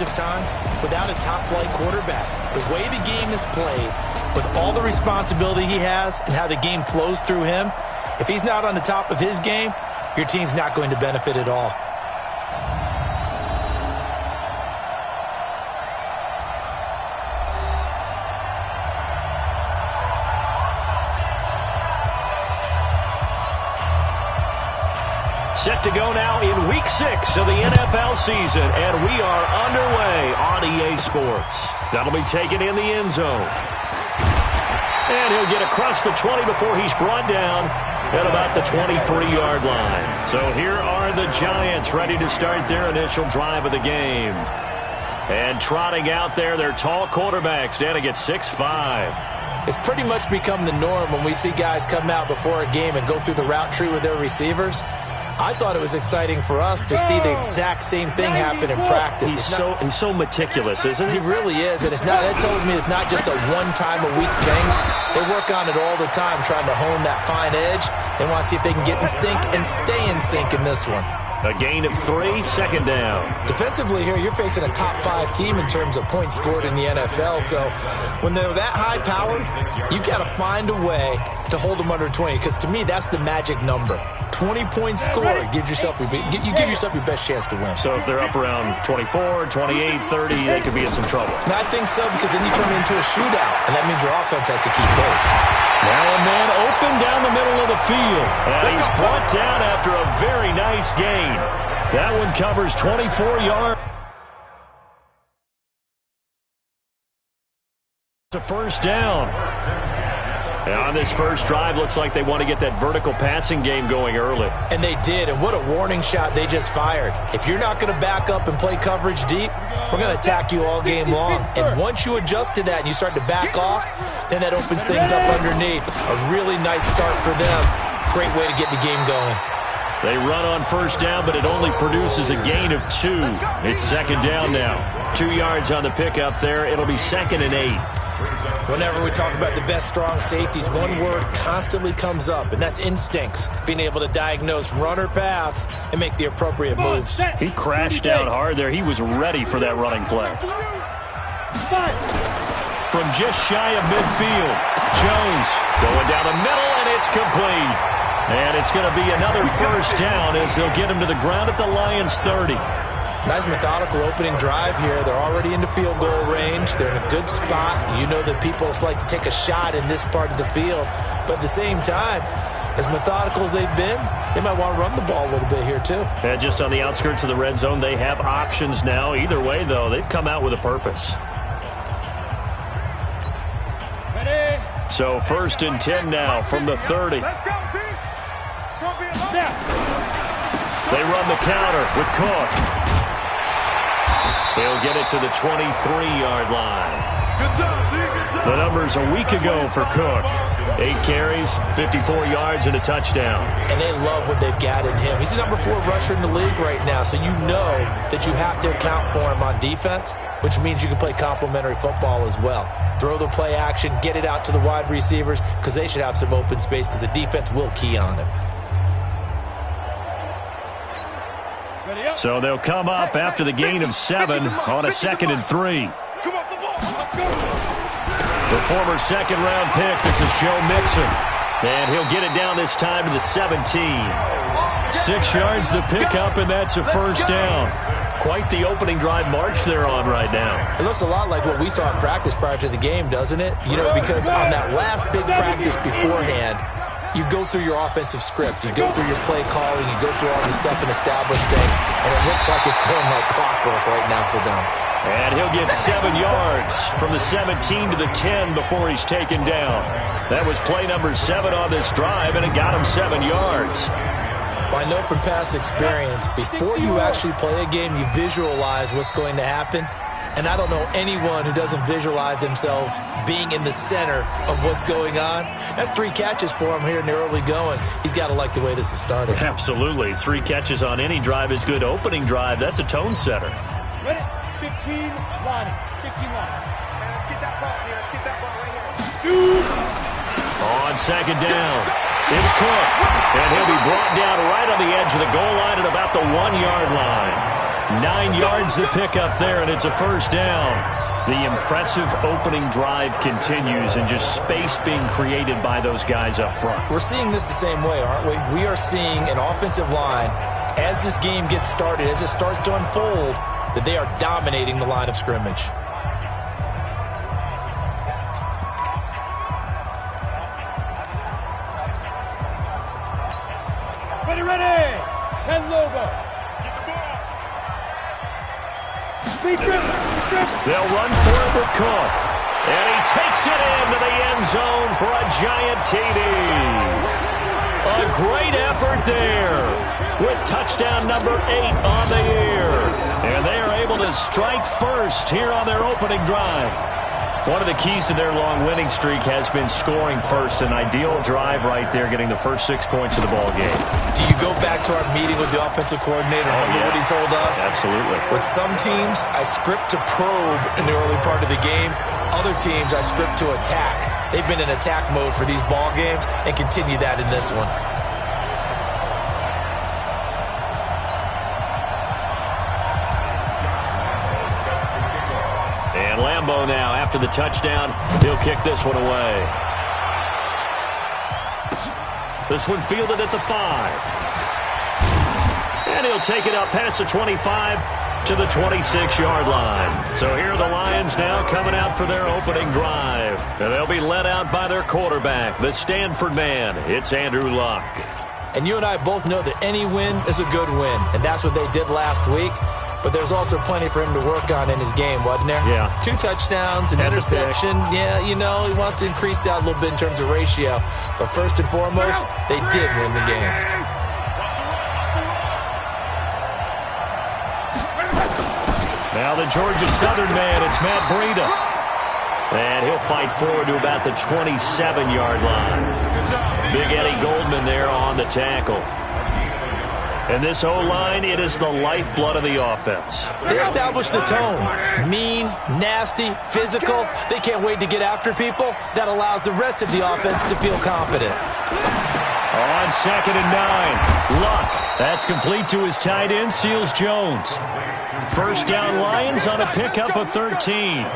of time without a top-flight quarterback. The way the game is played, with all the responsibility he has and how the game flows through him, if he's not on the top of his game, your team's not going to benefit at all. Set to go now in Week 6 of the NFL season, and we are underway on EA Sports. That'll be taken in the end zone. And he'll get across the 20 before he's brought down at about the 23-yard line. So here are the Giants ready to start their initial drive of the game. And trotting out there, their tall quarterbacks standing at 6'5". It's pretty much become the norm when we see guys come out before a game and go through the route tree with their receivers. I thought it was exciting for us to see the exact same thing happen in practice. He's so meticulous, isn't he? He really is, and that tells me it's not just a one-time-a-week thing. They work on it all the time, trying to hone that fine edge. They want to see if they can get in sync and stay in sync in this one. A gain of 3, second down. Defensively here, you're facing a top-5 team in terms of points scored in the NFL. So when they're that high-powered, you've got to find a way to hold them under 20, because to me, that's the magic number. 20-point score, you give yourself your best chance to win. So if they're up around 24, 28, 30, they could be in some trouble. I think so, because then you turn it into a shootout, and that means your offense has to keep pace. Now a man open down the middle of the field. And he's brought down after a very nice gain. That one covers 24 yards. It's a first down. And on this first drive, looks like they want to get that vertical passing game going early. And they did, and what a warning shot they just fired. If you're not going to back up and play coverage deep, we're going to attack you all game long. And once you adjust to that and you start to back off, then that opens things up underneath. A really nice start for them. Great way to get the game going. They run on first down, but it only produces a gain of 2. It's second down now. 2 yards on the pickup there. It'll be 2nd and 8. Whenever we talk about the best strong safeties, one word constantly comes up, and that's instincts. Being able to diagnose run or pass and make the appropriate moves. He crashed down hard there. He was ready for that running play. From just shy of midfield, Jones going down the middle, and it's complete. And it's going to be another first down as they'll get him to the ground at the Lions' 30. Nice methodical opening drive here. They're already into field goal range. They're in a good spot. You know that people like to take a shot in this part of the field. But at the same time, as methodical as they've been, they might want to run the ball a little bit here too. And just on the outskirts of the red zone, they have options now. Either way, though, they've come out with a purpose. Ready? So 1st and 10 now from the 30. Let's go, D. It's going to be a They run the counter with Cook. He'll get it to the 23-yard line. Good job, D. Good job. The numbers a week ago for Cook. 8 carries, 54 yards, and a touchdown. And they love what they've got in him. He's the number 4 rusher in the league right now, so you know that you have to account for him on defense, which means you can play complementary football as well. Throw the play action, get it out to the wide receivers, because they should have some open space, because the defense will key on it. So they'll come up after the gain of 7 on a 2nd and 3. The former second-round pick, this is Joe Mixon. And he'll get it down this time to the 17. 6 yards the pickup, and that's a first down. Quite the opening drive march they're on right now. It looks a lot like what we saw in practice prior to the game, doesn't it? You know, because on that last big practice beforehand, you go through your offensive script. You go through your play calling. You go through all the stuff and establish things. And it looks like it's going like clockwork right now for them. And he'll get 7 yards from the 17 to the 10 before he's taken down. That was play number 7 on this drive, and it got him 7 yards. Well, I know from past experience, before you actually play a game, you visualize what's going to happen. And I don't know anyone who doesn't visualize themselves being in the center of what's going on. That's 3 catches for him here in the early going. He's got to like the way this is starting. Absolutely. 3 catches on any drive is good. Opening drive, that's a tone setter. Ready? 15 line. 15 line. Let's get that ball here. Let's get that ball right here. Shoot! On second down, it's Cook. And he'll be brought down right on the edge of the goal line at about the 1-yard line. 9 yards to pick up there, and it's a first down. The impressive opening drive continues, and just space being created by those guys up front. We're seeing this the same way, aren't we? We are seeing an offensive line, as this game gets started, as it starts to unfold, that they are dominating the line of scrimmage. Ready! 10 logo. They'll run for it with Cook. And he takes it into the end zone for a giant TD. A great effort there with touchdown number 8 on the year. And they are able to strike first here on their opening drive. One of the keys to their long winning streak has been scoring first. An ideal drive right there, getting the first 6 points of the ball game. Do you go back to our meeting with the offensive coordinator? Remember what he told us? Absolutely. With some teams, I script to probe in the early part of the game. Other teams, I script to attack. They've been in attack mode for these ball games and continue that in this one. And Lambeau now, after the touchdown, he'll kick this one away. This one fielded at the 5. And he'll take it up past the 25 to the 26-yard line. So here are the Lions now coming out for their opening drive. And they'll be led out by their quarterback, the Stanford man. It's Andrew Luck. And you and I both know that any win is a good win. And that's what they did last week. But there's also plenty for him to work on in his game, wasn't there? Yeah. 2 touchdowns, an interception. Yeah, you know, he wants to increase that a little bit in terms of ratio. But first and foremost, they did win the game. Now the Georgia Southern man, it's Matt Breida. And he'll fight forward to about the 27-yard line. Big Eddie Goldman there on the tackle. And this O-line, it is the lifeblood of the offense. They established the tone. Mean, nasty, physical. They can't wait to get after people. That allows the rest of the offense to feel confident. On 2nd and 9. Luck. That's complete to his tight end, Seals Jones. First down Lions on a pickup of 13.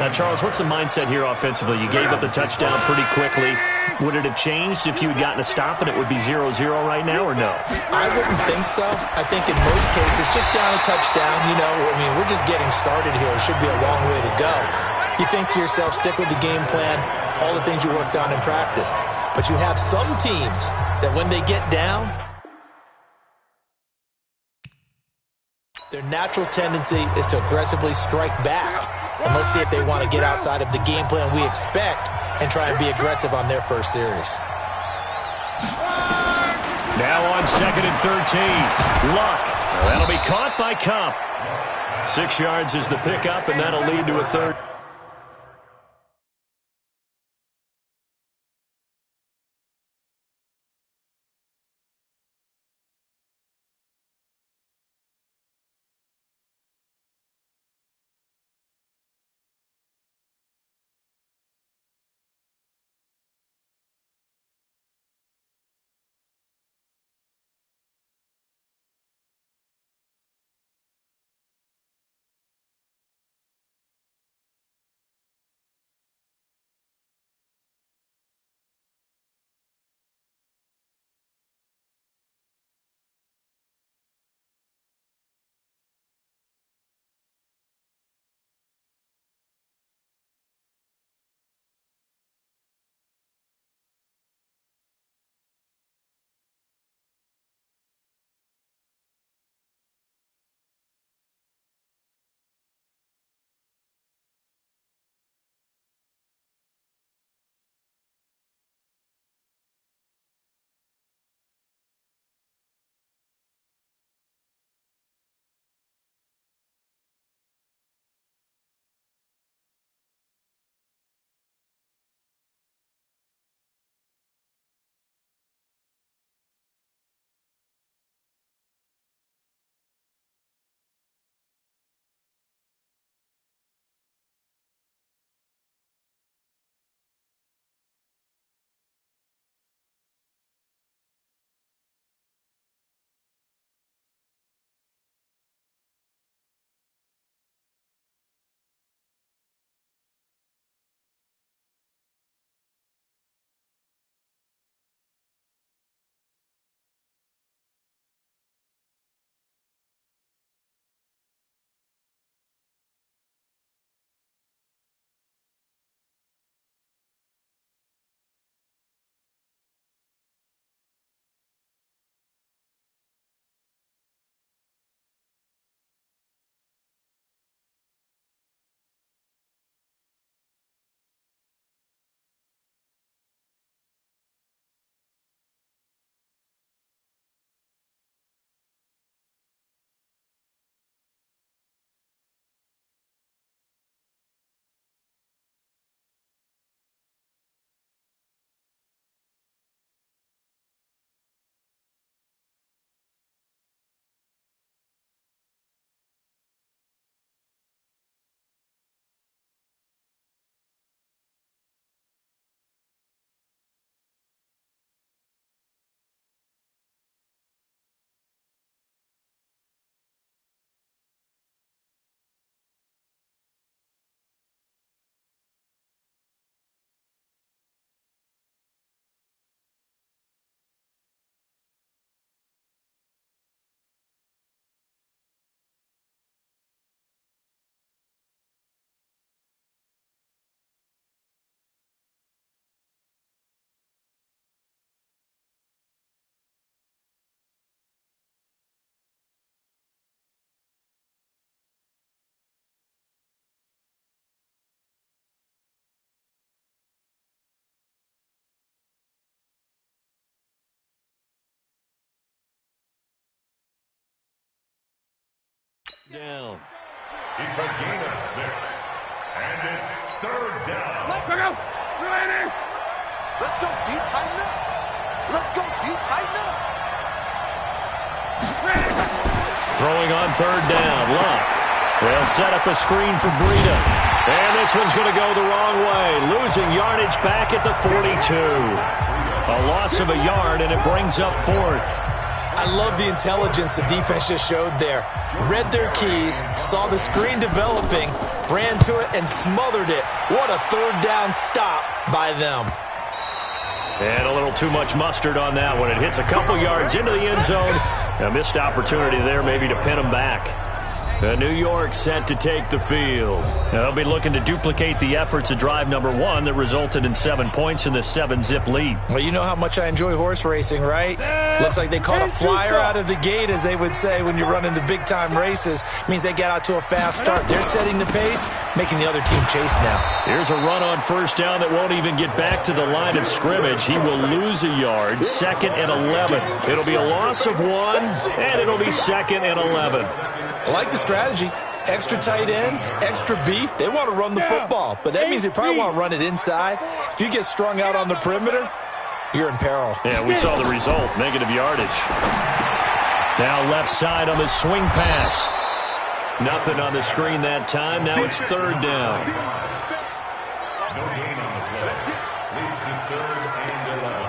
Now, Charles, what's the mindset here offensively? You gave up the touchdown pretty quickly. Would it have changed if you had gotten a stop and it would be 0-0 right now, or no? I wouldn't think so. I think in most cases, just down a touchdown, you know, I mean, we're just getting started here. It should be a long way to go. You think to yourself, stick with the game plan, all the things you worked on in practice. But you have some teams that when they get down, their natural tendency is to aggressively strike back. And let's see if they want to get outside of the game plan we expect and try and be aggressive on their first series. Now on 2nd and 13. Luck. That'll be caught by Cup. 6 yards is the pickup, and that'll lead to a third. Down. It's a gain of 6. And it's 3rd down. Let's go. Let's go, D. Tighten up. Let's go, D. Tighten up. Throwing on 3rd down. Luck. They'll set up a screen for Breida. And this one's going to go the wrong way. Losing yardage back at the 42. A loss of a yard, and it brings up 4th. I love the intelligence the defense just showed there. Read their keys, saw the screen developing, ran to it, and smothered it. What a 3rd down stop by them. And a little too much mustard on that one. It hits a couple yards into the end zone. A missed opportunity there maybe to pin them back. New York set to take the field. They'll be looking to duplicate the efforts of drive number 1 that resulted in 7 points in the 7-zip lead. Well, you know how much I enjoy horse racing, right? Looks like they caught a flyer out of the gate, as they would say when you're running the big-time races. Means they get out to a fast start. They're setting the pace, making the other team chase now. Here's a run on 1st down that won't even get back to the line of scrimmage. He will lose a yard. 2nd and 11. It'll be a loss of 1, and it'll be 2nd and 11. I like the strategy. Extra tight ends, extra beef. They want to run the football, but that means they probably want to run it inside. If you get strung out on the perimeter, you're in peril. Yeah, we saw the result. Negative yardage. Now left side on the swing pass. Nothing on the screen that time. Now it's 3rd down. No gain on the play. Leads to 3rd and 11.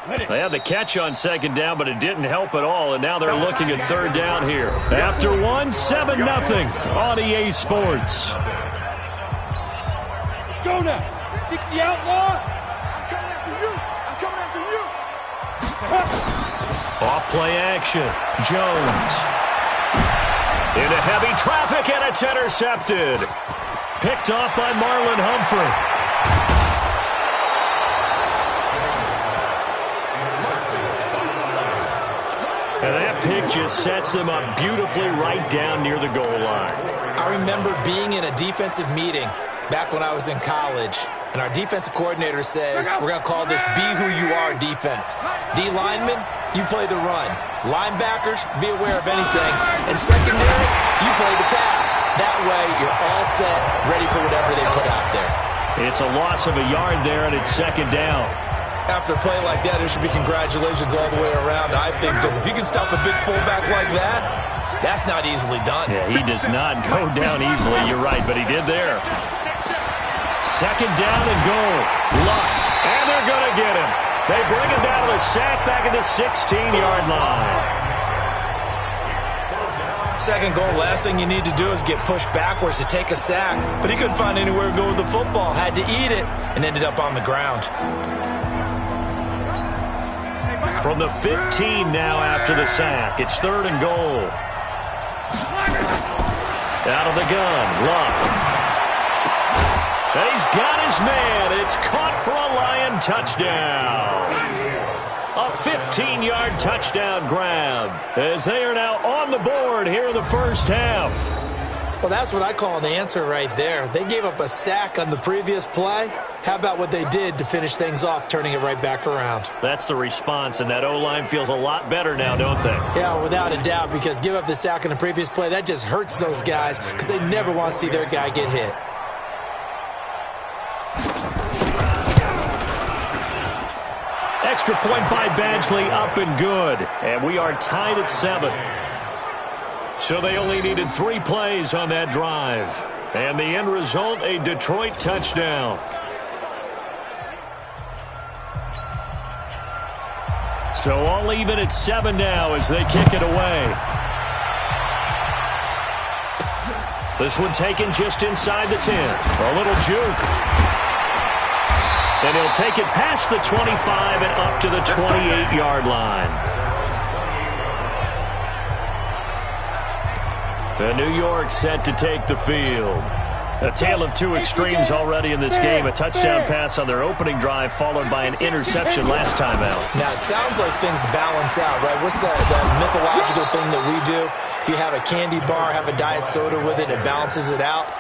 They had the catch on 2nd down, but it didn't help at all, and now they're looking at 3rd down here. After 1, 7-0 on EA Sports. Go now. 60 outlaw. I'm coming after you. I'm coming after you. Off play action. Jones. Into heavy traffic, and it's intercepted. Picked off by Marlon Humphrey. And that pick just sets them up beautifully right down near the goal line. I remember being in a defensive meeting back when I was in college, and our defensive coordinator says, we're going to call this Be Who You Are defense. D linemen, you play the run. Linebackers, be aware of anything. And secondary, you play the pass. That way, you're all set, ready for whatever they put out there. It's a loss of a yard there, and it's 2nd down. After a play like that, there should be congratulations all the way around, I think, because if you can stop a big fullback like that, that's not easily done. Yeah, he does not go down easily. You're right, but he did there. 2nd down and goal. Luck. And they're going to get him. They bring him down to the sack back at the 16-yard line. 2nd goal, last thing you need to do is get pushed backwards to take a sack. But he couldn't find anywhere to go with the football, had to eat it, and ended up on the ground. From the 15 now after the sack. It's 3rd and goal. Out of the gun. Luck. And he's got his man. It's caught for a Lion touchdown. A 15-yard touchdown grab as they are now on the board here in the 1st half. Well, that's what I call an answer right there. They gave up a sack on the previous play. How about what they did to finish things off, turning it right back around? That's the response, and that O-line feels a lot better now, don't they? Yeah, without a doubt, because give up the sack on the previous play, that just hurts those guys because they never want to see their guy get hit. Extra point by Badgley, up and good. And we are tied at 7. So they only needed 3 plays on that drive. And the end result, a Detroit touchdown. So all even at 7 now as they kick it away. This one taken just inside the 10. A little juke. And he'll take it past the 25 and up to the 28-yard line. The New York set to take the field. A tale of 2 extremes already in this game. A touchdown pass on their opening drive followed by an interception last time out. Now, it sounds like things balance out, right? What's that mythological thing that we do? If you have a candy bar, have a diet soda with it, it balances it out.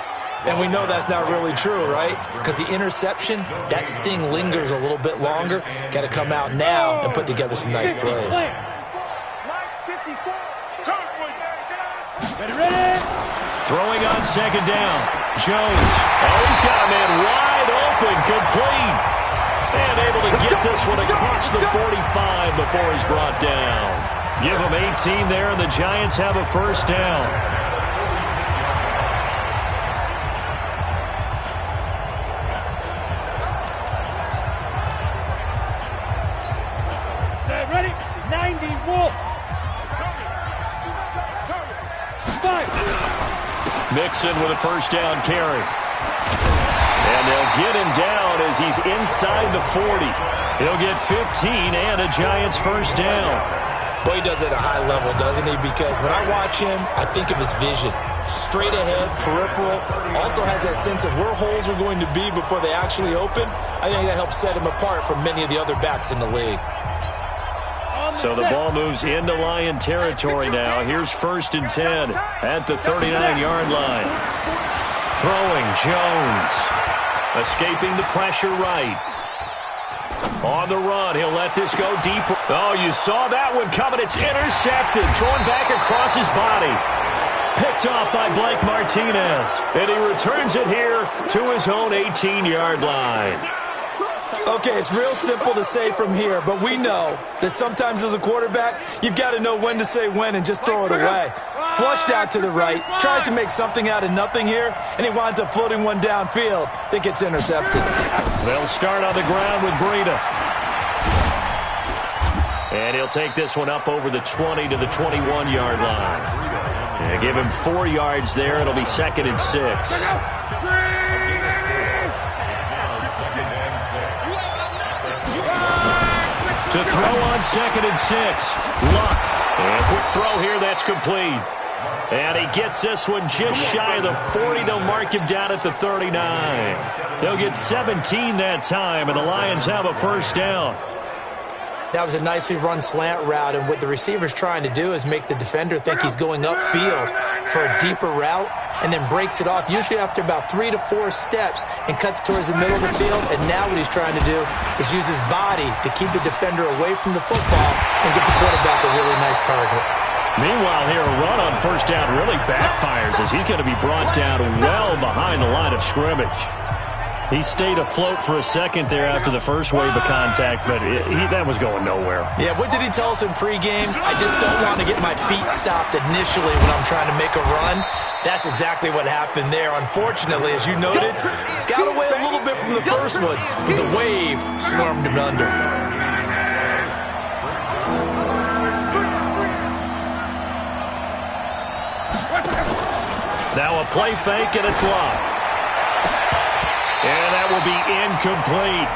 And we know that's not really true, right? Because the interception, that sting lingers a little bit longer. Got to come out now and put together some nice plays. Throwing on second down. Jones. Oh, he's got a man wide open. Complete. And able to get this one across the 45 before he's brought down. Give him 18 there, and the Giants have a first down. Ready? 90 Wolf. Mixon with a first down carry. And they'll get him down as he's inside the 40. He'll get 15 and a Giants first down. Boy, he does it at a high level, doesn't he? Because when I watch him, I think of his vision. Straight ahead, peripheral. Also has that sense of where holes are going to be before they actually open. I think that helps set him apart from many of the other backs in the league. So the ball moves into Lion territory now. Here's 1st and 10 at the 39-yard line. Throwing, Jones. Escaping the pressure right. On the run, he'll let this go deep. Oh, you saw that one coming. It's intercepted. Thrown back across his body. Picked off by Blake Martinez. And he returns it here to his own 18-yard line. Okay, it's real simple to say from here, but we know that sometimes as a quarterback, you've got to know when to say when and just throw it away. Flushed out to the right, tries to make something out of nothing here, and he winds up floating one downfield that gets intercepted. They'll start on the ground with Breida. And he'll take this one up over the 20 to the 21-yard line. And give him 4 yards there. It'll be 2nd and 6. To throw on 2nd and 6. Luck. And quick throw here. That's complete. And he gets this one just shy of the 40. They'll mark him down at the 39. They'll get 17 that time, and the Lions have a first down. That was a nicely run slant route, and what the receiver's trying to do is make the defender think he's going upfield for a deeper route and then breaks it off, usually after about 3 to 4 steps, and cuts towards the middle of the field. And now what he's trying to do is use his body to keep the defender away from the football and give the quarterback a really nice target. Meanwhile, here, a run on first down really backfires as he's going to be brought down well behind the line of scrimmage. He stayed afloat for a second there after the first wave of contact, but that was going nowhere. Yeah, what did he tell us in pregame? I just don't want to get my feet stopped initially when I'm trying to make a run. That's exactly what happened there. Unfortunately, as you noted, got away a little bit from the first one, but the wave swarmed him under. Now a play fake, and it's locked. And that will be incomplete.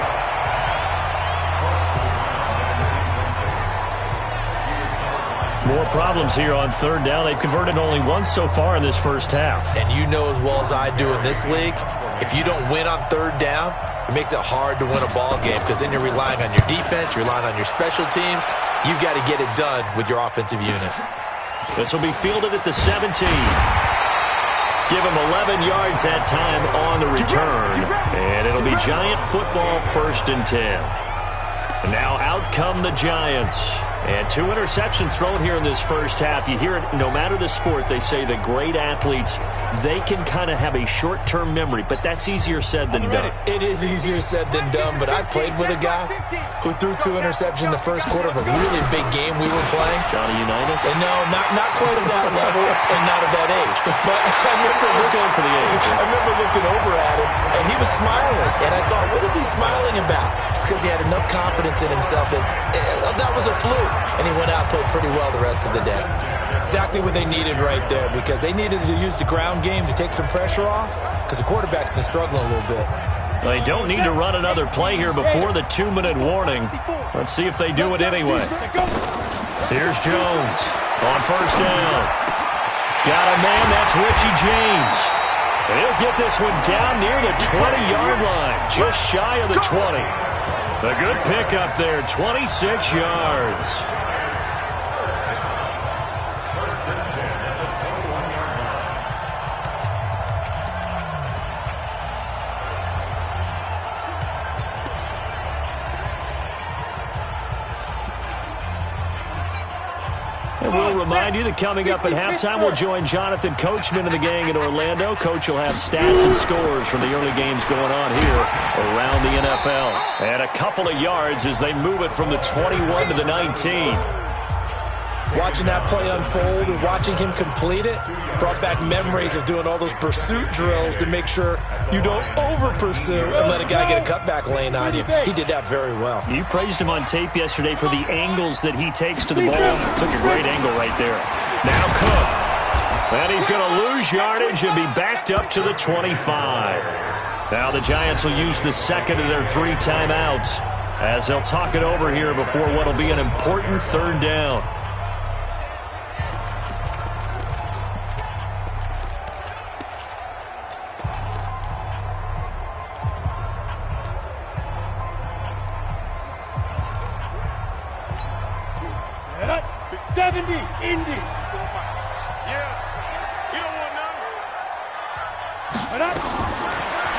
More problems here on 3rd down. They've converted only once so far in this first half. And you know as well as I do in this league, if you don't win on 3rd down, it makes it hard to win a ball game because then you're relying on your defense, you're relying on your special teams. You've got to get it done with your offensive unit. This will be fielded at the 17. Give him 11 yards that time on the return. And it'll be Giant football 1st and 10. And now out come the Giants. And 2 interceptions thrown here in this first half. You hear it, no matter the sport, they say the great athletes, they can kind of have a short-term memory, but that's easier said than done. It is easier said than done, but I played with a guy who threw 2 interceptions in the first quarter of a really big game we were playing. Johnny Unitas? And no, not quite at that level and not at that age. But I remember going for the age. I remember looking over at him, and he was smiling. And I thought, what is he smiling about? It's because he had enough confidence in himself that that was a fluke. And he went out and played pretty well the rest of the day. Exactly what they needed right there, because they needed to use the ground game to take some pressure off because the quarterback's been struggling a little bit. They don't need to run another play here before the 2-minute warning. Let's see if they do it anyway. Here's Jones on first down. Got a man, that's Richie James. And he'll get this one down near the 20-yard line, just shy of the 20. A good pickup there, 26 yards. We'll remind you that coming up at halftime, we'll join Jonathan Coachman and the gang in Orlando. Coach will have stats and scores from the early games going on here around the NFL. And a couple of yards as they move it from the 21 to the 19. Watching that play unfold and watching him complete it brought back memories of doing all those pursuit drills to make sure you don't over-pursue and let a guy get a cutback lane on you. He did that very well. You praised him on tape yesterday for the angles that he takes to the ball. Took a great angle right there. Now Cook. And he's going to lose yardage and be backed up to the 25. Now the Giants will use the second of their 3 timeouts as they'll talk it over here before what will be an important third down. Indy. Yeah. You don't want none.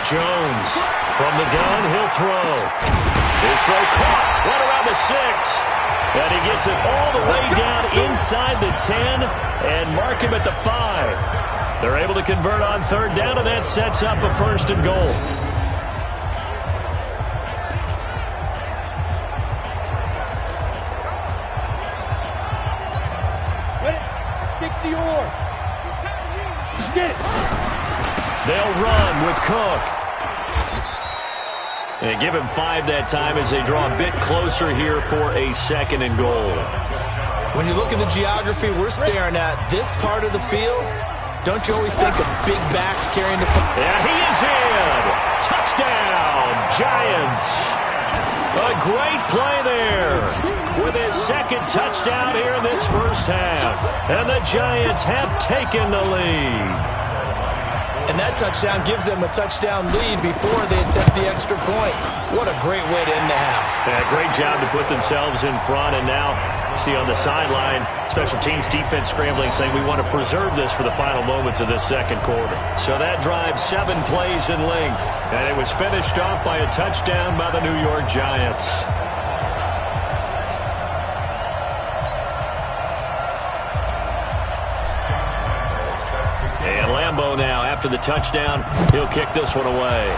Jones from the gun. He'll throw. His throw caught. Right around the 6. And he gets it all the way down inside the 10 and mark him at the 5. They're able to convert on third down, and that sets up a 1st and goal. They'll run with Cook. And give him 5 that time as they draw a bit closer here for a 2nd and goal. When you look at the geography we're staring at, this part of the field, don't you always think of big backs carrying the... And he is in! Touchdown, Giants! A great play there with his 2nd touchdown here in this first half. And the Giants have taken the lead. And that touchdown gives them a touchdown lead before they attempt the extra point. What a great way to end the half. Yeah, great job to put themselves in front. And now, see on the sideline, special teams defense scrambling, saying we want to preserve this for the final moments of this second quarter. So that drive 7 plays in length. And it was finished off by a touchdown by the New York Giants. And Lambeau now, after the touchdown, he'll kick this one away.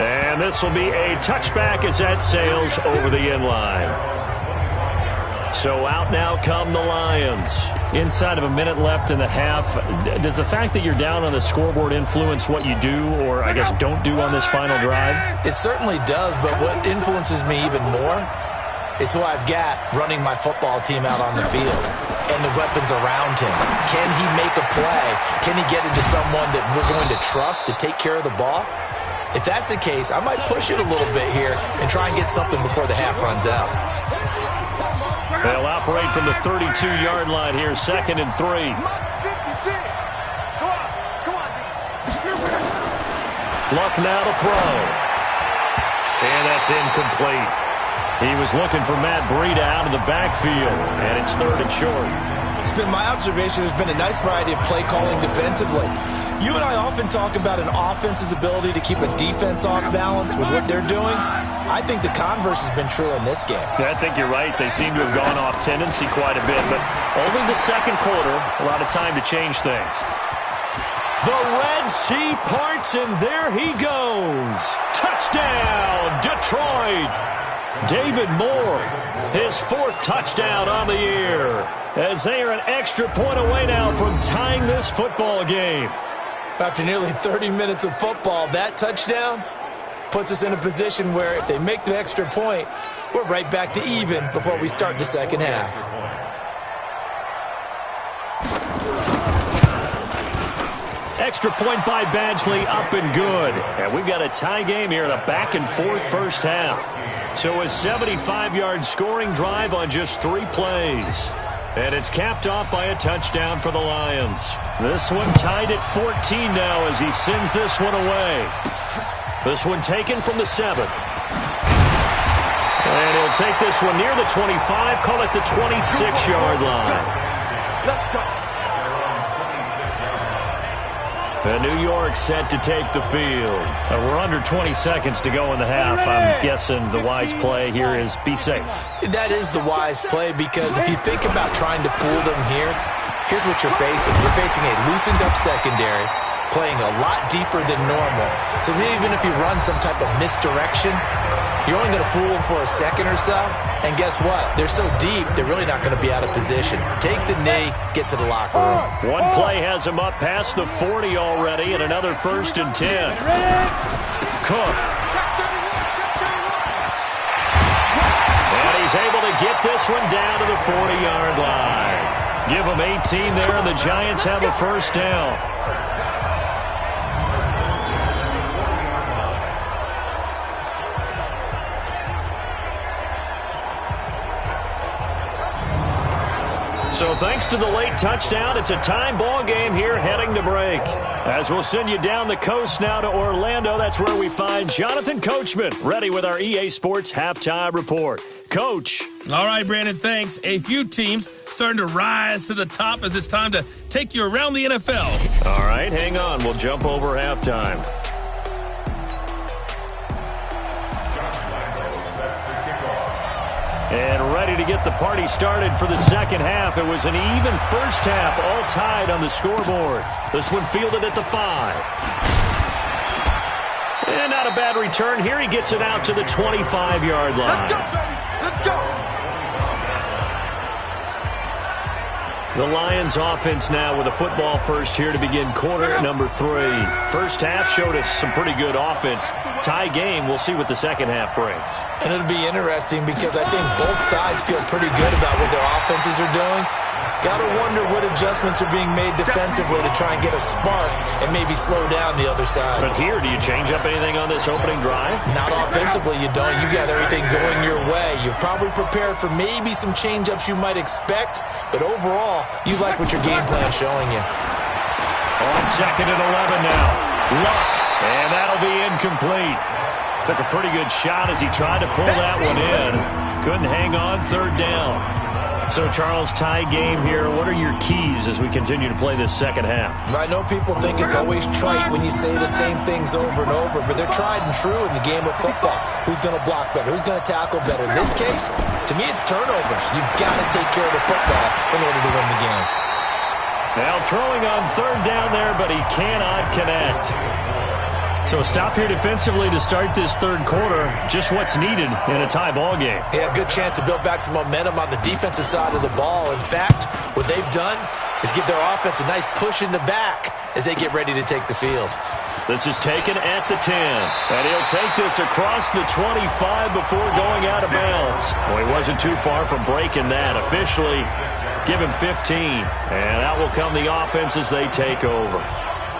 And this will be a touchback as that sails over the end line. So out now come the Lions. Inside of a minute left in the half, does the fact that you're down on the scoreboard influence what you do, or I guess don't do on this final drive? It certainly does, but what influences me even more is who I've got running my football team out on the field and the weapons around him. Can he make a play? Can he get into someone that we're going to trust to take care of the ball? If that's the case, I might push it a little bit here and try and get something before the half runs out. They'll operate from the 32-yard line here, 2nd and 3. Luck now to throw. And that's incomplete. He was looking for Matt Breida out of the backfield, and it's 3rd and short. It's been my observation there's been a nice variety of play calling defensively. You and I often talk about an offense's ability to keep a defense off balance with what they're doing. I think the converse has been true in this game. Yeah, I think you're right. They seem to have gone off tendency quite a bit, but only the second quarter, a lot of time to change things. The Red Sea parts, and there he goes. Touchdown, Detroit. David Moore, his 4th touchdown on the year, as they are an extra point away now from tying this football game. After nearly 30 minutes of football, that touchdown puts us in a position where if they make the extra point, we're right back to even before we start the second half. Extra point by Badgley, up and good. And we've got a tie game here in a back-and-forth first half. So a 75-yard scoring drive on just 3 plays. And it's capped off by a touchdown for the Lions. This one tied at 14 now as he sends this one away. This one taken from the 7. And he'll take this one near the 25, call it the 26-yard line. Let's go. And New York set to take the field. We're under 20 seconds to go in the half. I'm guessing the wise play here is be safe. That is the wise play, because if you think about trying to fool them here, here's what you're facing. You're facing a loosened up secondary, playing a lot deeper than normal. So even if you run some type of misdirection, you're only going to fool them for a second or so. And guess what? They're so deep, they're really not going to be out of position. Take the knee, get to the locker room. One play has him up past the 40 already, and another 1st and 10. Cook. And he's able to get this one down to the 40-yard line. Give them 18 there, and the Giants have a 1st down. So thanks to the late touchdown, it's a time ball game here heading to break. As we'll send you down the coast now to Orlando, that's where we find Jonathan Coachman, ready with our EA Sports Halftime Report. Coach. All right, Brandon, thanks. A few teams starting to rise to the top as it's time to take you around the NFL. All right, hang on. We'll jump over halftime. And ready to get the party started for the second half. It was an even first half, all tied on the scoreboard. This one fielded at the 5. And not a bad return here. He gets it out to the 25-yard line. Let's go, baby. Let's go. The Lions offense now with a football first here to begin quarter number 3. First half showed us some pretty good offense. Tie game, we'll see what the second half brings. And it'll be interesting because I think both sides feel pretty good about what their offenses are doing. Got to wonder what adjustments are being made defensively to try and get a spark and maybe slow down the other side. But here, do you change up anything on this opening drive? Not offensively, you don't. You got everything going your way. You've probably prepared for maybe some change-ups you might expect, but overall, you like what your game plan's showing you. On 2nd and 11 now. Luck, and that'll be incomplete. Took a pretty good shot as he tried to pull that one in. Couldn't hang on 3rd down. So, Charles, tie game here. What are your keys as we continue to play this second half? I know people think it's always trite when you say the same things over and over, but they're tried and true in the game of football. Who's going to block better? Who's going to tackle better? In this case, to me, it's turnovers. You've got to take care of the football in order to win the game. Now throwing on 3rd down there, but he cannot connect. So a stop here defensively to start this 3rd quarter. Just what's needed in a tie ball game. Yeah, good chance to build back some momentum on the defensive side of the ball. In fact, what they've done is give their offense a nice push in the back as they get ready to take the field. This is taken at the 10. And he'll take this across the 25 before going out of bounds. Well, he wasn't too far from breaking that. Officially, give him 15. And out will come the offense as they take over.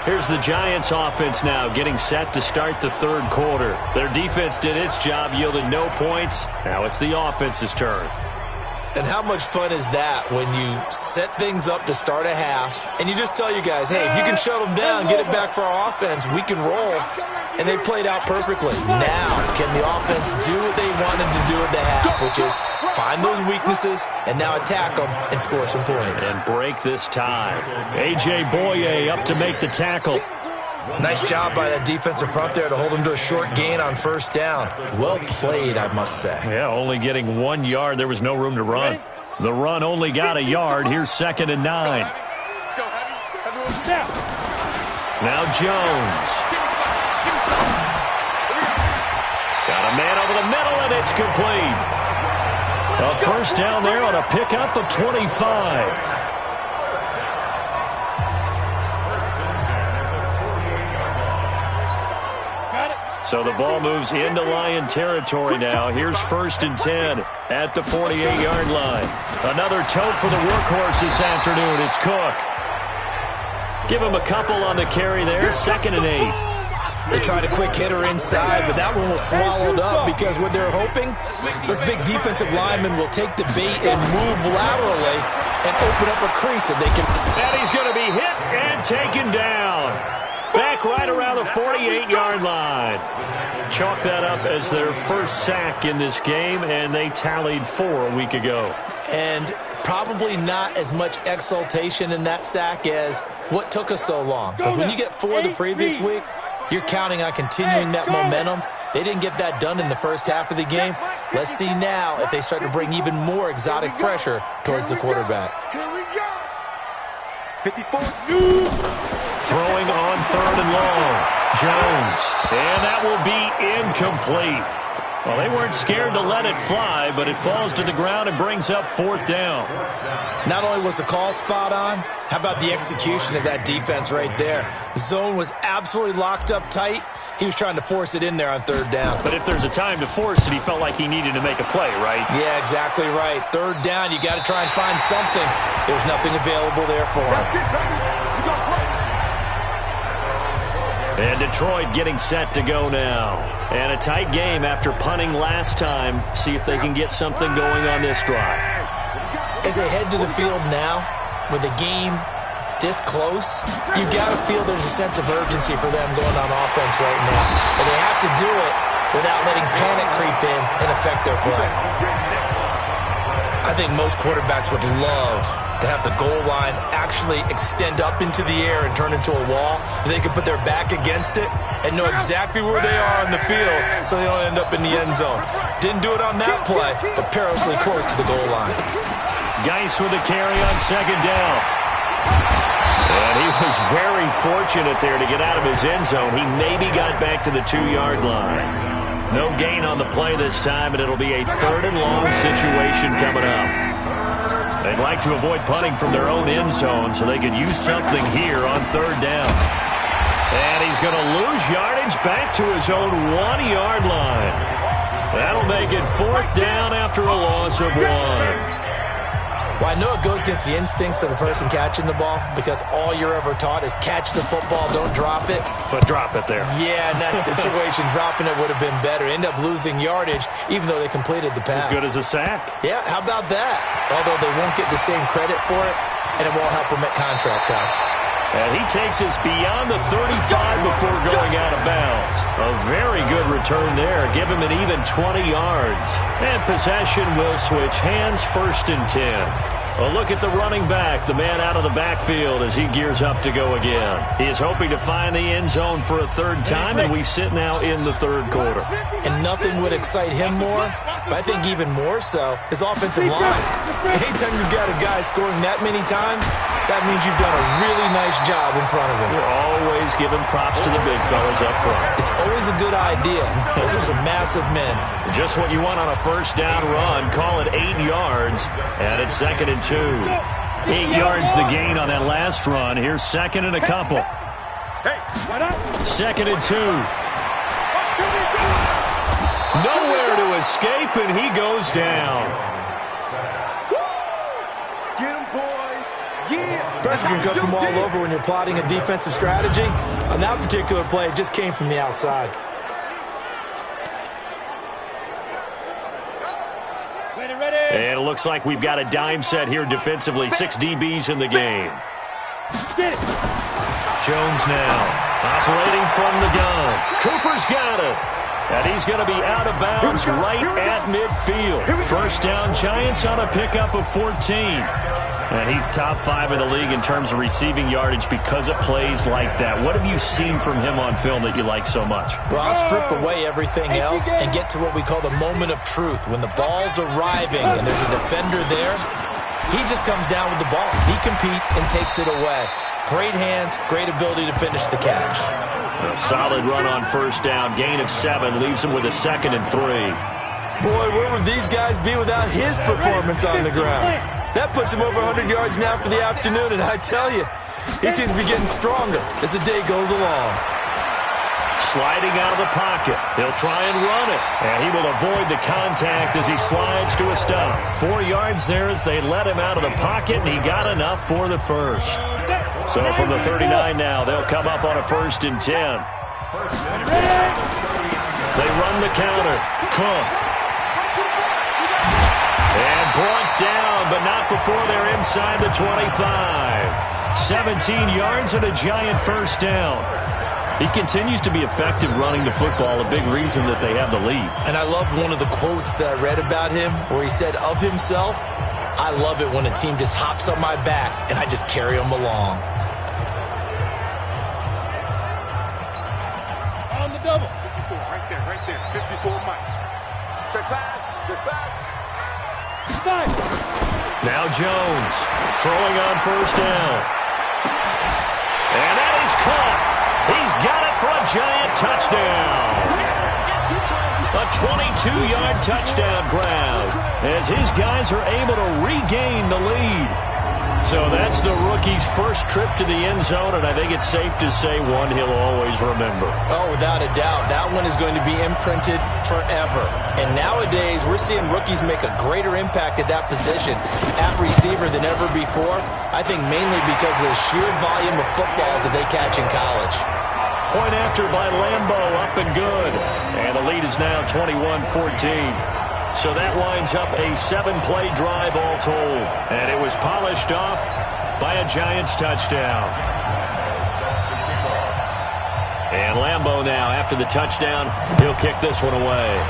Here's the Giants offense now getting set to start the 3rd quarter. Their defense did its job, yielded no points. Now it's the offense's turn. And how much fun is that when you set things up to start a half and you just tell you guys, hey, if you can shut them down, get it back for our offense, we can roll. And they played out perfectly. Now, can the offense do what they wanted to do at the half, which is find those weaknesses and now attack them and score some points. And break this tie. A.J. Boye up to make the tackle. Nice job by that defensive front there to hold him to a short gain on 1st down. Well played, I must say. Yeah, only getting 1 yard. There was no room to run. The run only got a yard. Here's 2nd and 9. Let's go, heavy. Everyone snap. Now Jones. Got a man over the middle, and it's complete. A 1st down there on a pickup of 25. So the ball moves into Lion territory now. Here's 1st and 10 at the 48-yard line. Another tote for the workhorse this afternoon. It's Cook. Give him a couple on the carry there. 2nd and 8. They tried a quick hitter inside, but that one was swallowed up because what they're hoping, those big defensive linemen will take the bait and move laterally and open up a crease that they can. And he's going to be hit and taken down. Back right around the 48-yard line. Chalk that up as their first sack in this game, and they tallied 4 a week ago. And probably not as much exultation in that sack as what took us so long. Because when you get 4 the previous week, you're counting on continuing that momentum. They didn't get that done in the first half of the game. Let's see now if they start to bring even more exotic pressure towards the quarterback. Here we go. 54. Throwing on 3rd and long. Jones. And that will be incomplete. Well, they weren't scared to let it fly, but it falls to the ground and brings up 4th down. Not only was the call spot on, how about the execution of that defense right there? The zone was absolutely locked up tight. He was trying to force it in there on 3rd down. But if there's a time to force it, he felt like he needed to make a play, right? Yeah, exactly right. 3rd down, you got to try and find something. There's nothing available there for him. And Detroit getting set to go now. And a tight game after punting last time. See if they can get something going on this drive. As they head to the field now, with the game this close, you've got to feel there's a sense of urgency for them going on offense right now. But they have to do it without letting panic creep in and affect their play. I think most quarterbacks would love to have the goal line actually extend up into the air and turn into a wall. They can put their back against it and know exactly where they are on the field so they don't end up in the end zone. Didn't do it on that play, but perilously close to the goal line. Geis with a carry on 2nd down. And he was very fortunate there to get out of his end zone. He maybe got back to the 2-yard line. No gain on the play this time, and it'll be a 3rd and long situation coming up. They'd like to avoid punting from their own end zone so they could use something here on 3rd down. And he's going to lose yardage back to his own 1-yard line. That'll make it 4th down after a loss of 1. Well, I know it goes against the instincts of the person catching the ball because all you're ever taught is catch the football, don't drop it. But drop it there. Yeah, in that situation, dropping it would have been better. End up losing yardage even though they completed the pass. As good as a sack. Yeah, how about that? Although they won't get the same credit for it, and it won't help them at contract time. And he takes us beyond the 35 before going out of bounds. A very good return there. Give him an even 20 yards. And possession will switch hands, 1st and 10. A look at the running back, the man out of the backfield as he gears up to go again. He is hoping to find the end zone for a 3rd time, and we sit now in the 3rd quarter. And nothing would excite him more, but I think even more so, his offensive line. Anytime you've got a guy scoring that many times, that means you've done a really nice job in front of him. You're always giving props to the big fellas up front. It's always a good idea. Those are some massive men. Just what you want on a 1st down run. Call it 8 yards, and it's 2nd and 2. 8 yards the gain on that last run. Here's 2nd and a couple. 2nd and 2. Nowhere to escape, and he goes down. Get him, boys. Yeah. Pressure can come from all over when you're plotting a defensive strategy. On that particular play, it just came from the outside. And it looks like we've got a dime set here defensively. 6 DBs in the game. Jones now operating from the gun. Cooper's got it. And he's going to be out of bounds right at midfield. 1st down, Giants on a pickup of 14. And he's top 5 in the league in terms of receiving yardage because of plays like that. What have you seen from him on film that you like so much? Well, I'll strip away everything else and get to what we call the moment of truth. When the ball's arriving and there's a defender there, he just comes down with the ball. He competes and takes it away. Great hands, great ability to finish the catch. A solid run on 1st down. Gain of 7 leaves him with a 2nd and 3. Boy, where would these guys be without his performance on the ground? That puts him over 100 yards now for the afternoon, and I tell you, he seems to be getting stronger as the day goes along. Sliding out of the pocket. He'll try and run it, and he will avoid the contact as he slides to a stop. 4 yards there as they let him out of the pocket, and he got enough for the 1st. So from the 39 now, they'll come up on a 1st and 10. They run the counter. Cook. And brought down, but not before they're inside the 25. 17 yards and a Giant 1st down. He continues to be effective running the football, a big reason that they have the lead. And I love one of the quotes that I read about him where he said of himself, I love it when a team just hops on my back and I just carry them along. On the double. 54, right there. 54, Mike. Check pass. Stop. Now Jones throwing on first down. And that is caught. He's got it for a giant touchdown. A 22-yard touchdown grab as his guys are able to regain the lead. So that's the rookie's first trip to the end zone, and I think it's safe to say one he'll always remember. Oh, without a doubt. That one is going to be imprinted forever. And nowadays, we're seeing rookies make a greater impact at that position at receiver than ever before. I think mainly because of the sheer volume of footballs that they catch in college. Point after by Lambo, up and good. And the lead is now 21-14. So that lines up a 7-play drive all told. And it was polished off by a Giants touchdown. And Lambo now, after the touchdown, he'll kick this one away.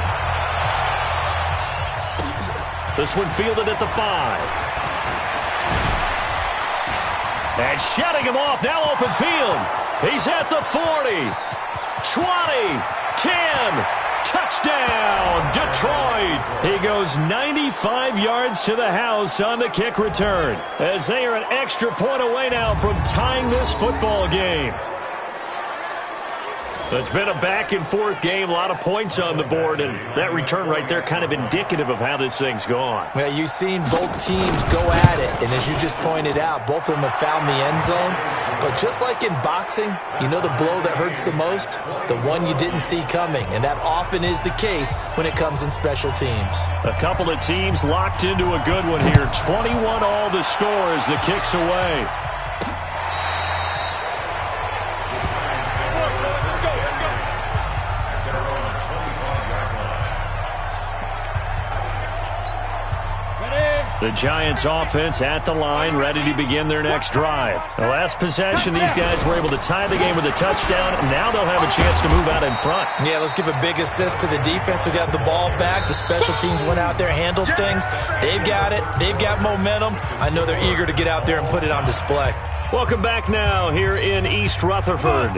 This one fielded at the 5. And shutting him off, now open field. He's at the 40, 20, 10, touchdown, Detroit. He goes 95 yards to the house on the kick return as they are an extra point away now from tying this football game. It's been a back-and-forth game, a lot of points on the board, and that return right there kind of indicative of how this thing's gone. Well, you've seen both teams go at it, and as you just pointed out, both of them have found the end zone. But just like in boxing, you know the blow that hurts the most? The one you didn't see coming, and that often is the case when it comes in special teams. A couple of teams locked into a good one here. 21 all the score as the kick's away. The Giants offense at the line, ready to begin their next drive. The last possession, these guys were able to tie the game with a touchdown, and now they'll have a chance to move out in front. Yeah, let's give a big assist to the defense who got the ball back. The special teams went out there, handled things. They've got it. They've got momentum. I know they're eager to get out there and put it on display. Welcome back now here in East Rutherford.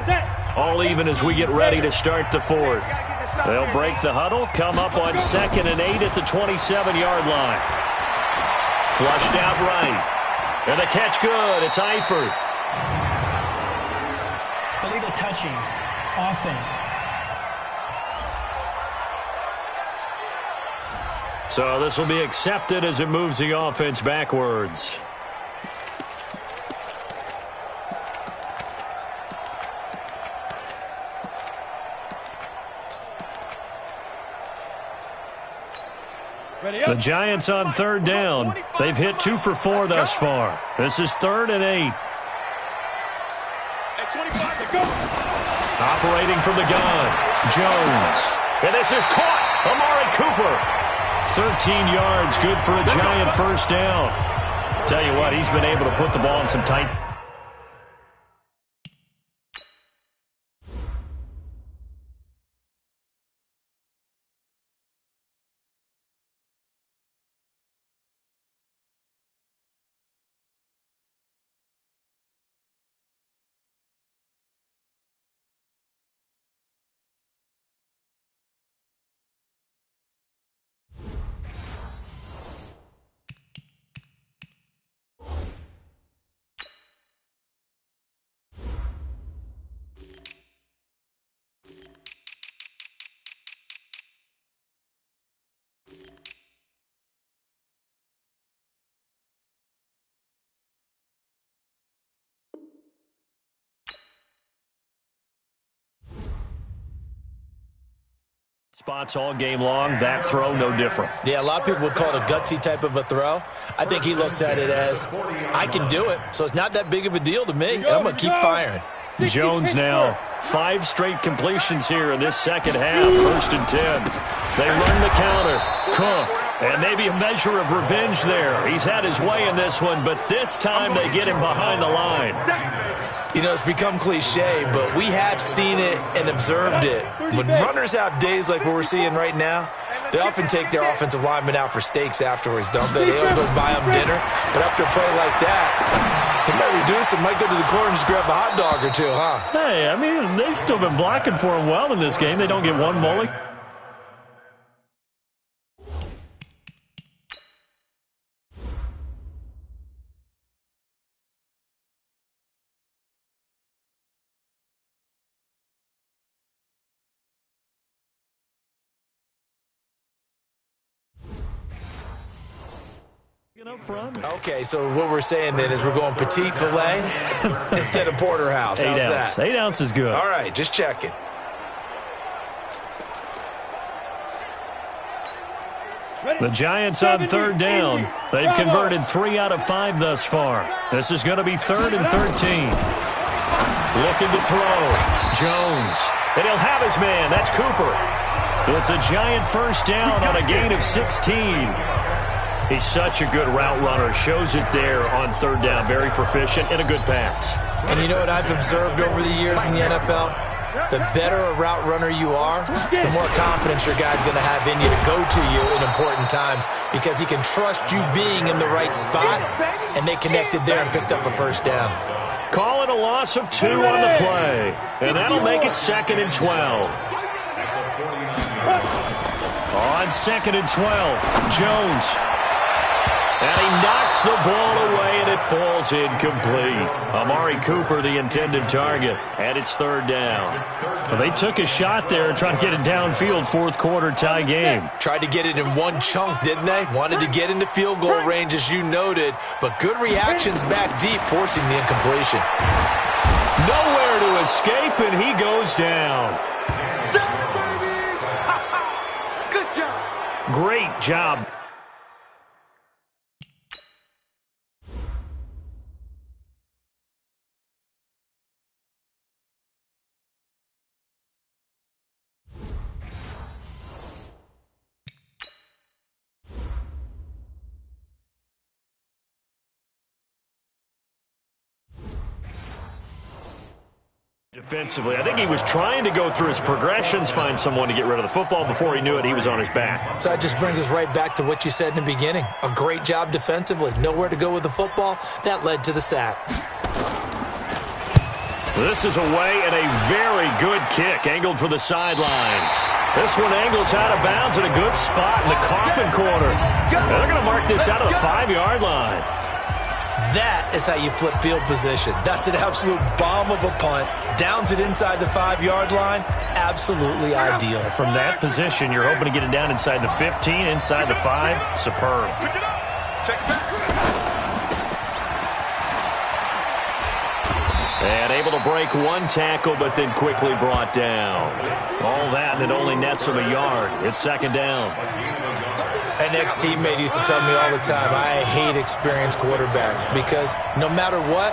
All even as we get ready to start the fourth. They'll break the huddle, come up on 2nd and 8 at the 27-yard line. Flushed out right. And the catch good. It's Eifert. Illegal touching. Offense. So this will be accepted as it moves the offense backwards. The Giants on 3rd down. They've hit 2 for 4 thus far. This is 3rd and 8. Operating from the gun, Jones. And this is caught. Amari Cooper. 13 yards, good for a Giant first down. Tell you what, he's been able to put the ball in some tight. Spots all game long. That throw, no different. Yeah, a lot of people would call it a gutsy type of a throw. I think he looks at it as, I can do it, so it's not that big of a deal to me, and I'm going to keep firing. Jones now, 5 straight completions here in this second half. 1st and 10. They run the counter. Cook, and maybe a measure of revenge there. He's had his way in this one, but this time they get him behind the line. You know, it's become cliche, but we have seen it and observed it. When runners have days like what we're seeing right now, They often take their offensive linemen out for steaks afterwards, don't they? They don't go buy them dinner. But after a play like that, he might reduce it, might go to the corner and just grab a hot dog or two, huh? Hey, I mean, they've still been blocking for him well in this game. They don't get one mulligan. Up front. Okay, so what we're saying then is we're going petite filet instead of porterhouse. How's 8 ounce. that? 8 ounce is good. All right, just checking. The Giants on third down. They've converted 3 out of 5 thus far. This is going to be 3rd and 13. Looking to throw. Jones. And he'll have his man. That's Cooper. It's a Giant first down on a gain of 16. He's such a good route runner. Shows it there on third down. Very proficient and a good pass. And you know what I've observed over the years in the NFL? The better a route runner you are, the more confidence your guy's going to have in you to go to you in important times because he can trust you being in the right spot, and they connected there and picked up a first down. Call it a loss of 2 on the play, and that'll make it 2nd and 12. On 2nd and 12, Jones. And he knocks the ball away, and it falls incomplete. Amari Cooper, the intended target, and it's 3rd down. Well, they took a shot there trying to get it downfield, 4th quarter tie game. Tried to get it in one chunk, didn't they? Wanted to get into field goal range, as you noted, but good reactions back deep, forcing the incompletion. Nowhere to escape, and he goes down. Good job. Great job. Defensively, I think he was trying to go through his progressions, find someone to get rid of the football. Before he knew it, he was on his back. So that just brings us right back to what you said in the beginning. A great job defensively. Nowhere to go with the football. That led to the sack. This is away and a very good kick, angled for the sidelines. This one angles out of bounds in a good spot in the coffin corner. And they're going to mark this out of the 5-yard line. That is how you flip field position. That's an absolute bomb of a punt. Downs it inside the 5-yard line. Absolutely ideal. From that position, you're hoping to get it down inside the 15, inside the 5. Superb. And able to break one tackle, but then quickly brought down. All that, and it only nets him a yard. It's 2nd down. An ex-teammate used to tell me all the time, I hate experienced quarterbacks because no matter what,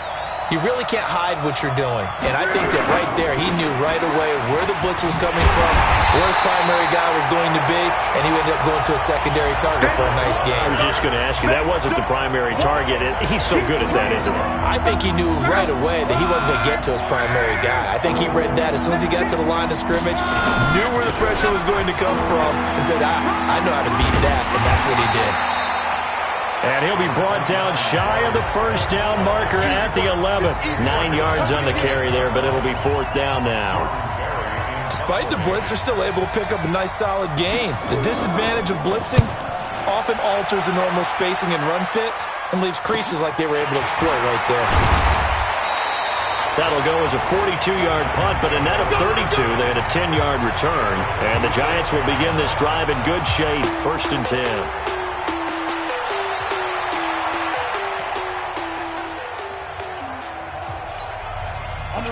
you really can't hide what you're doing. And I think that right there, he knew right away where the blitz was coming from, where his primary guy was going to be, and he ended up going to a secondary target for a nice game. I was just going to ask you, that wasn't the primary target. He's so good at that, isn't he? I think he knew right away that he wasn't going to get to his primary guy. I think he read that as soon as he got to the line of scrimmage, knew where the pressure was going to come from, and said, I know how to beat that, and that's what he did. And he'll be brought down shy of the first down marker at the 11. 9 yards on the carry there, but it'll be 4th down now. Despite the blitz, they're still able to pick up a nice, solid gain. The disadvantage of blitzing often alters the normal spacing and run fits and leaves creases like they were able to exploit right there. That'll go as a 42-yard punt, but a net of 32. They had a 10-yard return. And the Giants will begin this drive in good shape, 1st and 10.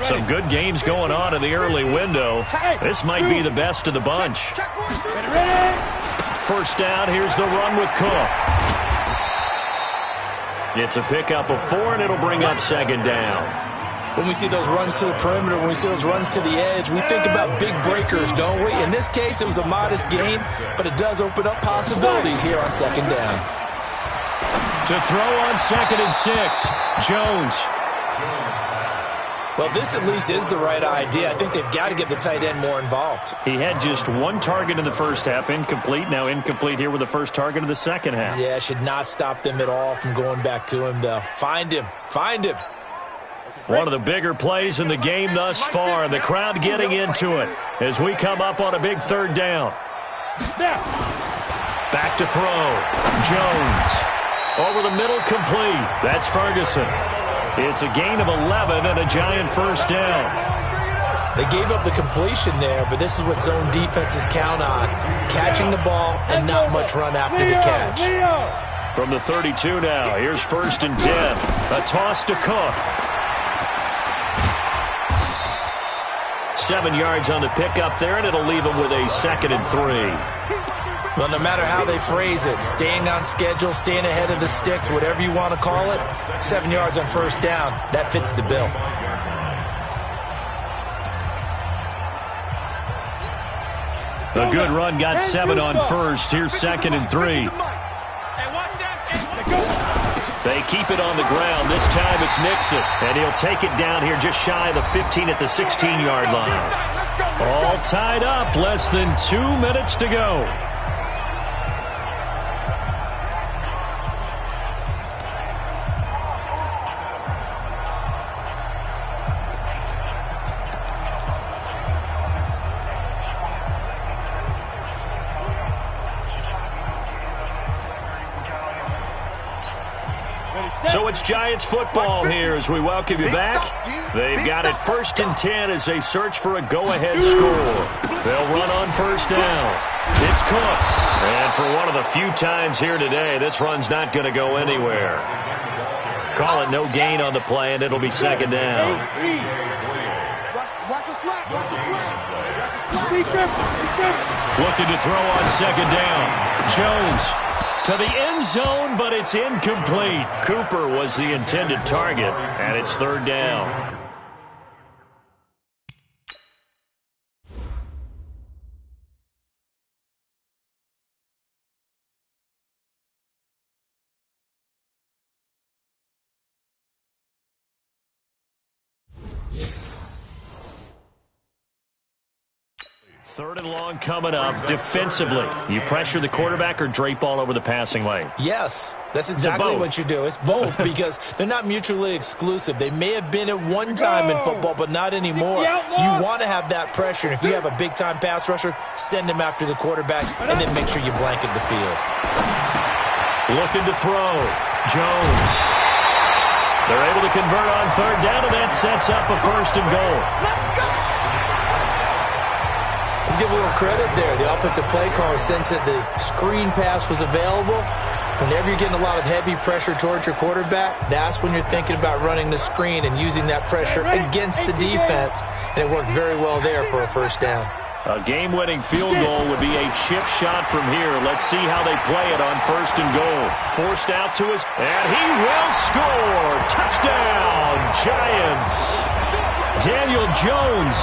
Some good games going on in the early window. This might be the best of the bunch. First down, here's the run with Cook. It's a pickup of 4, and it'll bring up 2nd down. When we see those runs to the perimeter, when we see those runs to the edge, we think about big breakers, don't we? In this case, it was a modest gain, but it does open up possibilities here on 2nd down. To throw on 2nd and 6, Jones. Well, this at least is the right idea. I think they've got to get the tight end more involved. He had just one target in the first half, incomplete. Now incomplete here with the first target of the second half. Yeah, should not stop them at all from going back to him, though. Find him. Find him. One of the bigger plays in the game thus far, and the crowd getting into it as we come up on a big third down. Back to throw. Jones. Over the middle, complete. That's Ferguson. It's a gain of 11 and a giant first down. They gave up the completion there, but this is what zone defenses count on. Catching the ball and not much run after the catch. From the 32 now, here's 1st and 10. A toss to Cook. 7 yards on the pickup there, and it'll leave him with a 2nd and 3. Well, no matter how they phrase it, staying on schedule, staying ahead of the sticks, whatever you want to call it, 7 yards on first down, that fits the bill. A good run got 7 on first. Here's 2nd and 3. They keep it on the ground. This time it's Nixon, and he'll take it down here just shy of the 15 at the 16-yard line. All tied up, less than 2 minutes to go. So it's Giants football here as we welcome you back. They've got it 1st and 10 as they search for a go-ahead score. They'll run on first down. It's Cook. And for one of the few times here today, this run's not going to go anywhere. Call it no gain on the play, and it'll be 2nd down. Watch a slap. Watch a slap. Looking to throw on 2nd down. Jones to the end zone, but it's incomplete. Cooper was the intended target, and it's 3rd down. Third and long coming up. Defensively, you pressure the quarterback or drape all over the passing lane? Yes, that's exactly what you do. It's both because they're not mutually exclusive. They may have been at one time in football, but not anymore. You want to have that pressure. And if you have a big-time pass rusher, send him after the quarterback and then make sure you blanket the field. Looking to throw. Jones. They're able to convert on 3rd down, and that sets up a 1st and goal. Let's give a little credit there. The offensive play caller sensed that the screen pass was available. Whenever you're getting a lot of heavy pressure towards your quarterback, that's when you're thinking about running the screen and using that pressure against the defense. And it worked very well there for a 1st down. A game-winning field goal would be a chip shot from here. Let's see how they play it on 1st and goal. Forced out to his, and he will score. Touchdown, Giants. Daniel Jones,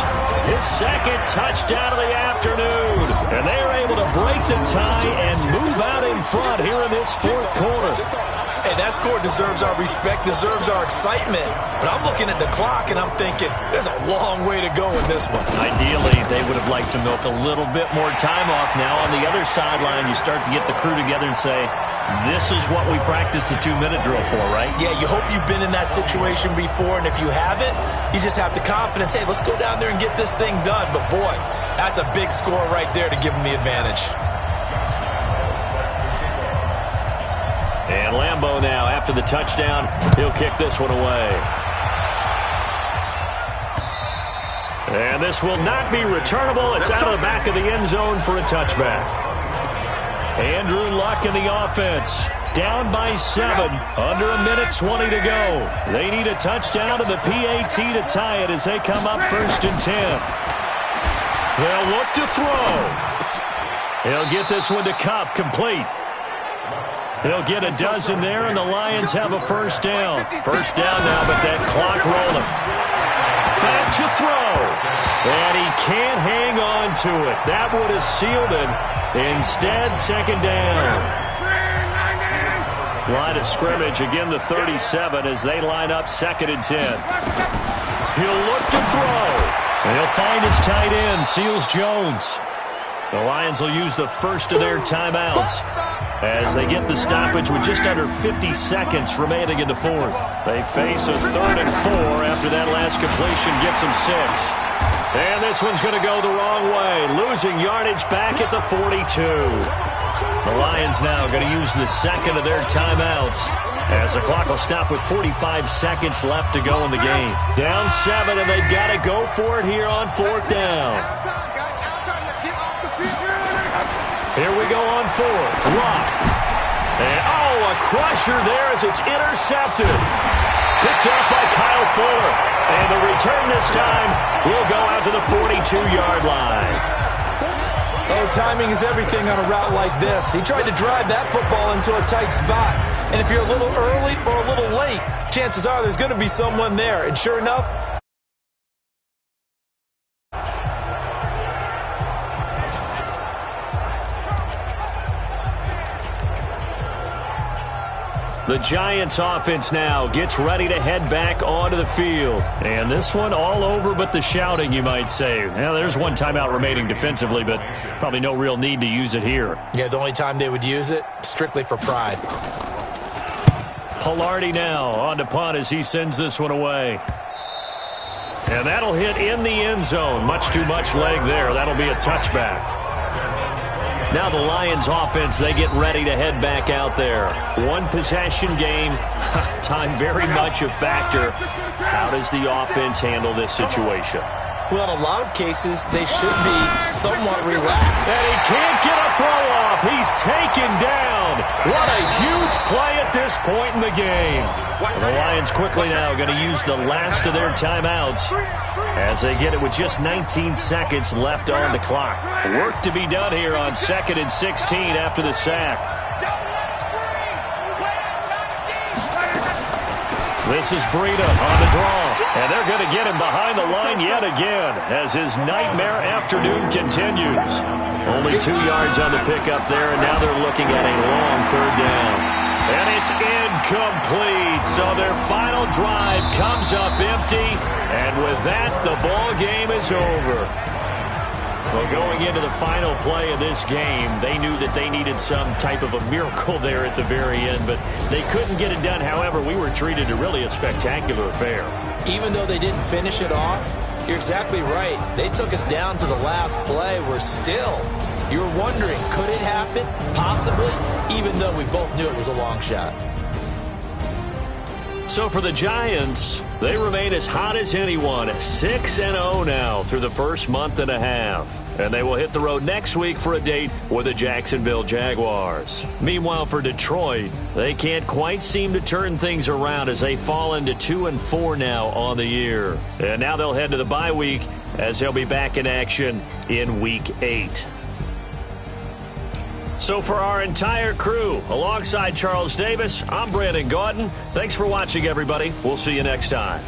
his 2nd touchdown of the afternoon. And they are able to break the tie and move out in front here in this 4th quarter. Hey, that score deserves our respect, deserves our excitement. But I'm looking at the clock, and I'm thinking there's a long way to go in this one. Ideally, they would have liked to milk a little bit more time off. Now on the other sideline, you start to get the crew together and say, this is what we practiced a 2-minute drill for, right? Yeah, you hope you've been in that situation before, and if you haven't, you just have the confidence, hey, let's go down there and get this thing done. But, boy, that's a big score right there to give them the advantage. And Lambeau now, after the touchdown, he'll kick this one away. And this will not be returnable. It's out of the back of the end zone for a touchback. Andrew Luck in the offense. Down by 7. Under a minute 20 to go. They need a touchdown to the PAT to tie it as they come up 1st and 10. They'll look to throw. He'll get this one to Kupp, complete. He'll get a dozen there, and the Lions have a 1st down. 1st down now, but that clock rolling. Back to throw. And he can't hang on to it. That would have sealed it. Instead, 2nd down. Line of scrimmage, again the 37 as they line up 2nd and 10. He'll look to throw. And he'll find his tight end, Seals Jones. The Lions will use the first of their timeouts as they get the stoppage with just under 50 seconds remaining in the fourth. They face a 3rd and 4 after that last completion gets them 6. And this one's going to go the wrong way, losing yardage back at the 42. The Lions now going to use the second of their timeouts as the clock will stop with 45 seconds left to go in the game. Down 7, and they've got to go for it here on 4th down. Here we go on 4th. Lock. And, a crusher there as it's intercepted. Picked up by Kyle Fuller. And the return this time will go out to the 42-yard line. Oh, timing is everything on a route like this. He tried to drive that football into a tight spot. And if you're a little early or a little late, chances are there's going to be someone there. And sure enough, the Giants offense now gets ready to head back onto the field. And this one all over but the shouting, you might say. Now, there's one timeout remaining defensively, but probably no real need to use it here. Yeah, the only time they would use it, strictly for pride. Pilardi now on to punt as he sends this one away. And that'll hit in the end zone. Much too much leg there. That'll be a touchback. Now the Lions offense, they get ready to head back out there. One possession game, time very much a factor. How does the offense handle this situation? Well, in a lot of cases, they should be somewhat relaxed. And he can't get a throw off. He's taken down. What a huge play at this point in the game. The Lions quickly now going to use the last of their timeouts as they get it with just 19 seconds left on the clock. Work to be done here on 2nd and 16 after the sack. This is Breida on the draw, and they're going to get him behind the line yet again as his nightmare afternoon continues. Only 2 yards on the pickup there, and now they're looking at a long 3rd down. And it's incomplete, so their final drive comes up empty, and with that, the ball game is over. Well, going into the final play of this game, they knew that they needed some type of a miracle there at the very end, but they couldn't get it done. However, we were treated to really a spectacular affair. Even though they didn't finish it off, you're exactly right. They took us down to the last play. You were wondering, could it happen? Possibly, even though we both knew it was a long shot. So for the Giants, they remain as hot as anyone, 6-0 now through the first month and a half. And they will hit the road next week for a date with the Jacksonville Jaguars. Meanwhile, for Detroit, they can't quite seem to turn things around as they fall into 2-4 now on the year. And now they'll head to the bye week as they'll be back in action in Week 8. So for our entire crew, alongside Charles Davis, I'm Brandon Gaudin. Thanks for watching, everybody. We'll see you next time.